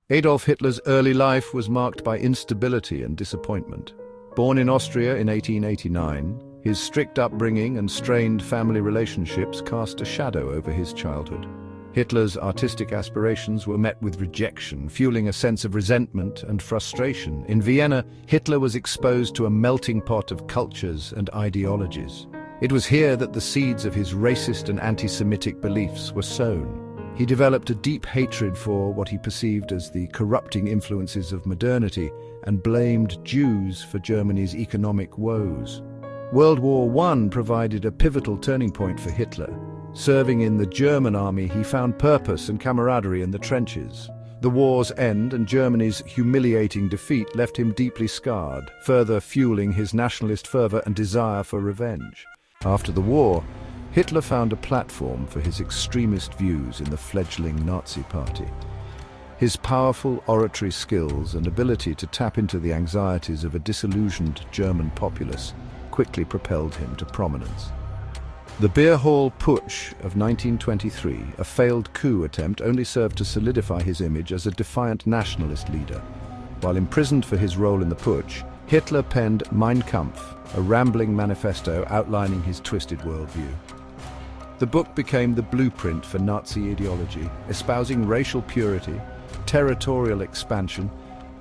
Adolf Hitler's early life was marked by instability and disappointment. Born in Austria in 1889, his strict upbringing and strained family relationships cast a shadow over his childhood. Hitler's artistic aspirations were met with rejection, fueling a sense of resentment and frustration. In Vienna, Hitler was exposed to a melting pot of cultures and ideologies. It was here that the seeds of his racist and anti-Semitic beliefs were sown. He developed a deep hatred for what he perceived as the corrupting influences of modernity and blamed Jews for Germany's economic woes. World War I provided a pivotal turning point for Hitler. Serving in the German army, he found purpose and camaraderie in the trenches. The war's end and Germany's humiliating defeat left him deeply scarred, further fueling his nationalist fervor and desire for revenge. After the war, Hitler found a platform for his extremist views in the fledgling Nazi Party. His powerful oratory skills and ability to tap into the anxieties of a disillusioned German populace quickly propelled him to prominence. The Beer Hall Putsch of 1923, a failed coup attempt, only served to solidify his image as a defiant nationalist leader. While imprisoned for his role in the putsch, Hitler penned Mein Kampf, a rambling manifesto outlining his twisted worldview. The book became the blueprint for Nazi ideology, espousing racial purity, territorial expansion,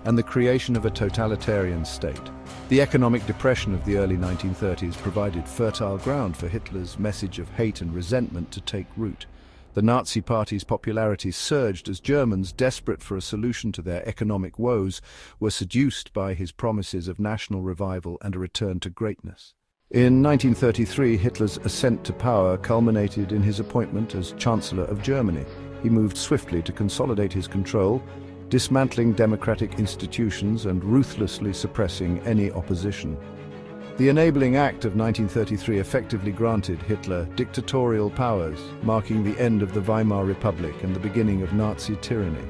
and the creation of a totalitarian state. The economic depression of the early 1930s provided fertile ground for Hitler's message of hate and resentment to take root. The Nazi Party's popularity surged as Germans, desperate for a solution to their economic woes, were seduced by his promises of national revival and a return to greatness. In 1933, Hitler's ascent to power culminated in his appointment as Chancellor of Germany. He moved swiftly to consolidate his control, dismantling democratic institutions and ruthlessly suppressing any opposition. The Enabling Act of 1933 effectively granted Hitler dictatorial powers, marking the end of the Weimar Republic and the beginning of Nazi tyranny.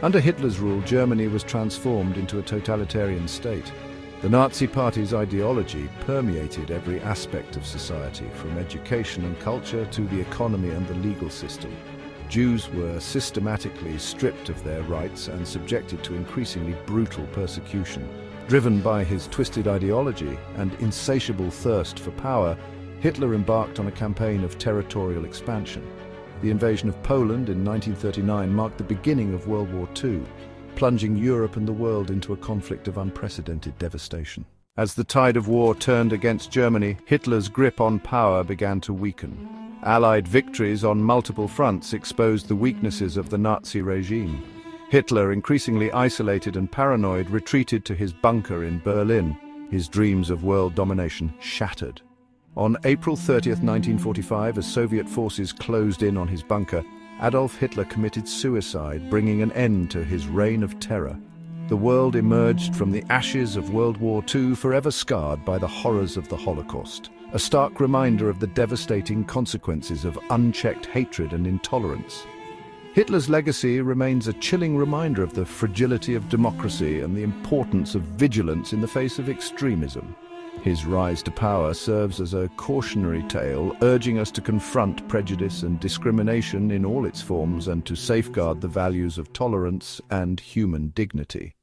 Under Hitler's rule, Germany was transformed into a totalitarian state. The Nazi Party's ideology permeated every aspect of society, from education and culture to the economy and the legal system. Jews were systematically stripped of their rights and subjected to increasingly brutal persecution. Driven by his twisted ideology and insatiable thirst for power, Hitler embarked on a campaign of territorial expansion. The invasion of Poland in 1939 marked the beginning of World War II, plunging Europe and the world into a conflict of unprecedented devastation. As the tide of war turned against Germany, Hitler's grip on power began to weaken. Allied victories on multiple fronts exposed the weaknesses of the Nazi regime. Hitler, increasingly isolated and paranoid, retreated to his bunker in Berlin, his dreams of world domination shattered. On April 30, 1945, as Soviet forces closed in on his bunker, Adolf Hitler committed suicide, bringing an end to his reign of terror. The world emerged from the ashes of World War II forever scarred by the horrors of the Holocaust, a stark reminder of the devastating consequences of unchecked hatred and intolerance. Hitler's legacy remains a chilling reminder of the fragility of democracy and the importance of vigilance in the face of extremism. His rise to power serves as a cautionary tale, urging us to confront prejudice and discrimination in all its forms and to safeguard the values of tolerance and human dignity.